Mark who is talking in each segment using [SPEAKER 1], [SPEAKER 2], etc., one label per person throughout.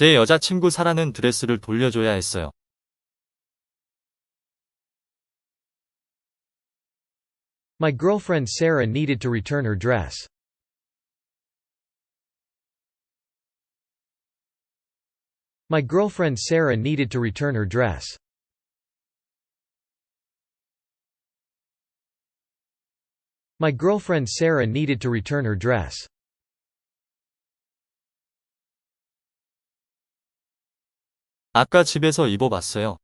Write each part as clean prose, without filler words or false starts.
[SPEAKER 1] 제 여자친구 사라는 드레스를 돌려줘야 했어요.
[SPEAKER 2] My girlfriend Sarah needed to return her dress. My girlfriend Sarah needed to return her dress. My girlfriend Sarah needed to return her dress.
[SPEAKER 1] 아까 집에서 입어봤어요.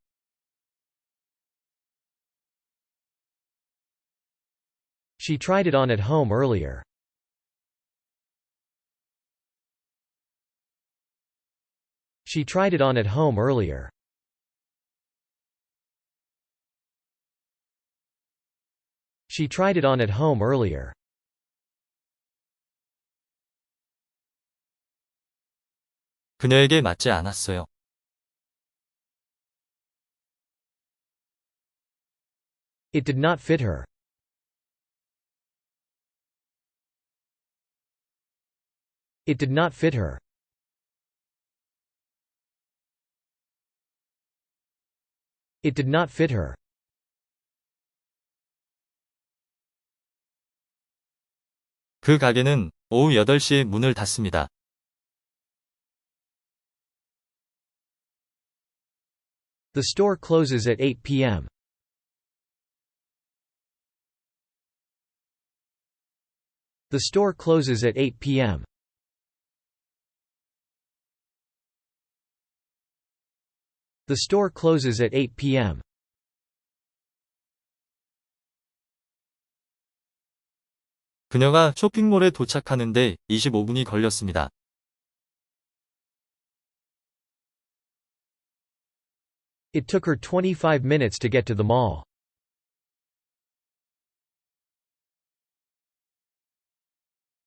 [SPEAKER 2] She tried it on at home earlier. She tried it on at home earlier. She tried it on at home earlier.
[SPEAKER 1] 그녀에게 맞지 않았어요.
[SPEAKER 2] It did not fit her. It did not fit her. It did not fit her.
[SPEAKER 1] 그 가게는 오후 8시에 문을 닫습니다.
[SPEAKER 2] The store closes at 8 p.m. The store closes at 8 p.m. The store closes at 8 p.m.
[SPEAKER 1] 그녀가 쇼핑몰에 도착하는데 25분이 걸렸습니다.
[SPEAKER 2] It took her 25 minutes to get to the mall.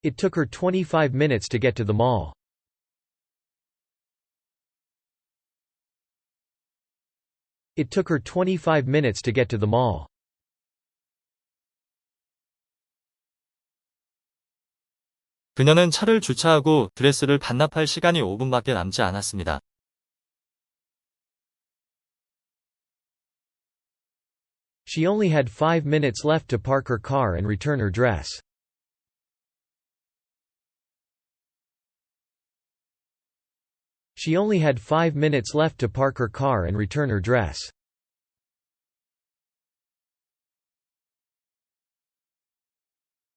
[SPEAKER 2] It took her 25 minutes to get to the mall. It took her 25 minutes to get to the mall.
[SPEAKER 1] 그녀는 차를 주차하고 드레스를 반납할 시간이 5분밖에 남지 않았습니다.
[SPEAKER 2] She only had 5 minutes left to park her car and return her dress. She only had 5 minutes left to park her car and return her dress.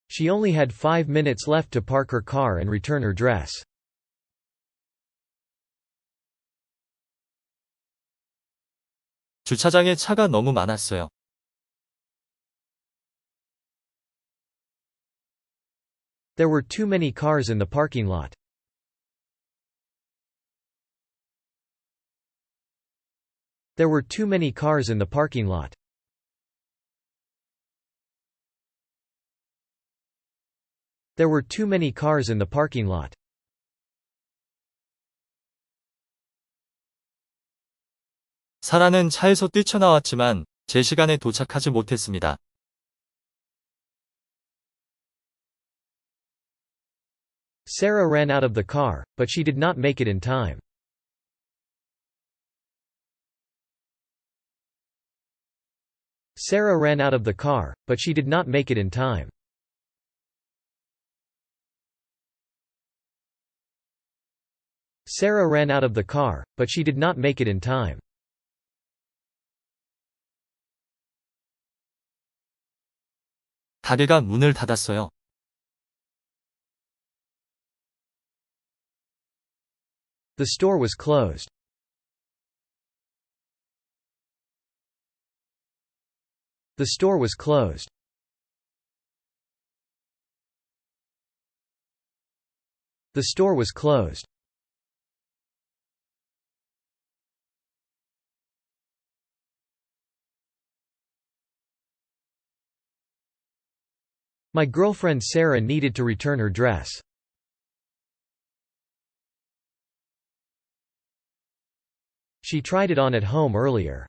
[SPEAKER 2] She only had 5 minutes left to park her car and return her dress.
[SPEAKER 1] 주차장에 차가 너무 많았어요.
[SPEAKER 2] There were too many cars in the parking lot. There were too many cars in the parking lot. There were too many cars in the parking lot.
[SPEAKER 1] 사라는 차에서 뛰쳐나왔지만 제 시간에 도착하지 못했습니다.
[SPEAKER 2] Sarah ran out of the car, but she did not make it in time. Sarah ran out of the car, but she did not make it in time. Sarah ran out of the car, but she did not make it in time.
[SPEAKER 1] 가게가 문을 닫았어요.
[SPEAKER 2] The store was closed. The store was closed. The store was closed. My girlfriend Sarah needed to return her dress. She tried it on at home earlier.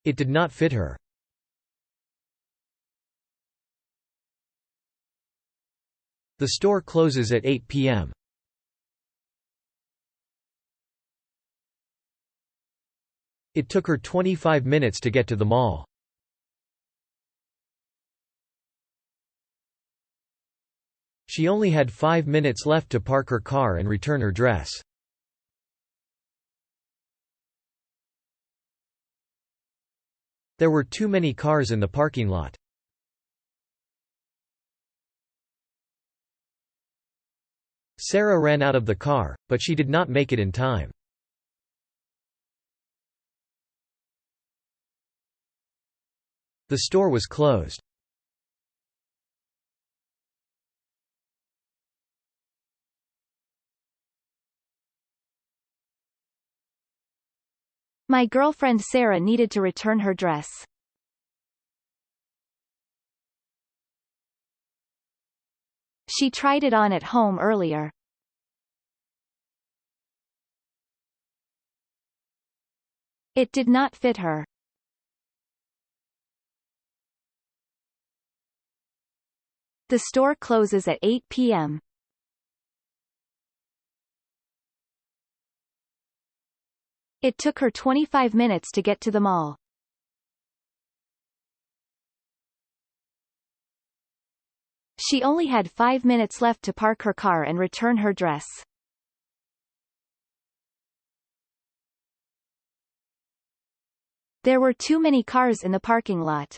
[SPEAKER 2] It did not fit her. The store closes at 8 p.m. It took her 25 minutes to get to the mall. She only had 5 minutes left to park her car and return her dress. There were too many cars in the parking lot. Sarah ran out of the car, but she did not make it in time. The store was closed.
[SPEAKER 3] My girlfriend Sarah needed to return her dress. She tried it on at home earlier. It did not fit her. The store closes at 8 p.m. It took her 25 minutes to get to the mall. She only had 5 minutes left to park her car and return her dress. There were too many cars in the parking lot.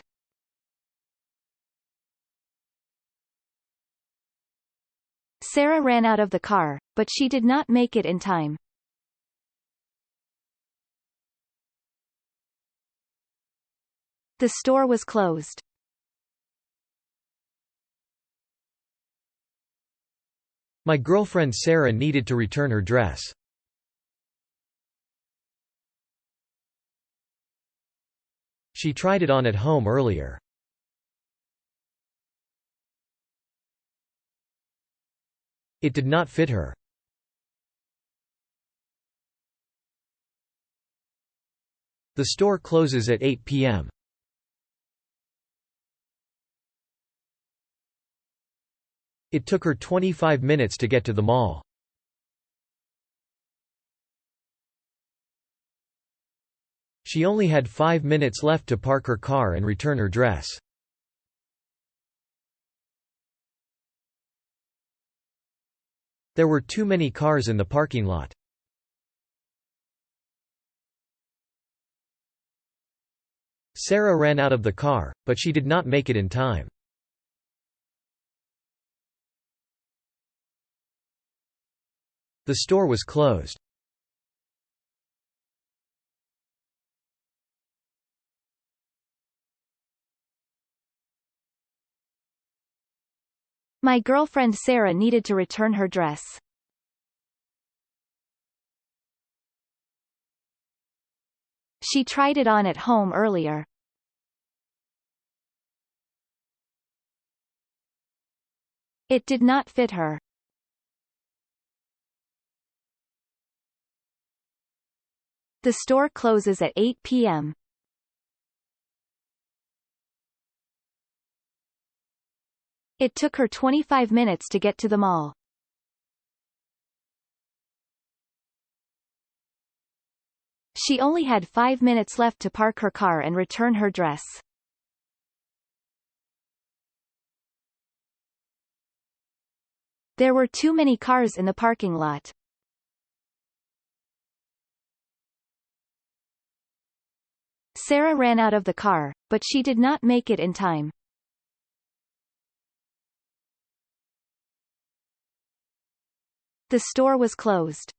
[SPEAKER 3] Sarah ran out of the car, but she did not make it in time. The store was closed.
[SPEAKER 2] My girlfriend Sarah needed to return her dress. She tried it on at home earlier. It did not fit her. The store closes at 8 p.m. It took her 25 minutes to get to the mall. She only had 5 minutes left to park her car and return her dress. There were too many cars in the parking lot. Sarah ran out of the car, but she did not make it in time. The store was closed.
[SPEAKER 3] My girlfriend Sarah needed to return her dress. She tried it on at home earlier. It did not fit her. The store closes at 8 p.m. It took her 25 minutes to get to the mall. She only had 5 minutes left to park her car and return her dress. There were too many cars in the parking lot. Sarah ran out of the car, but she did not make it in time. The store was closed.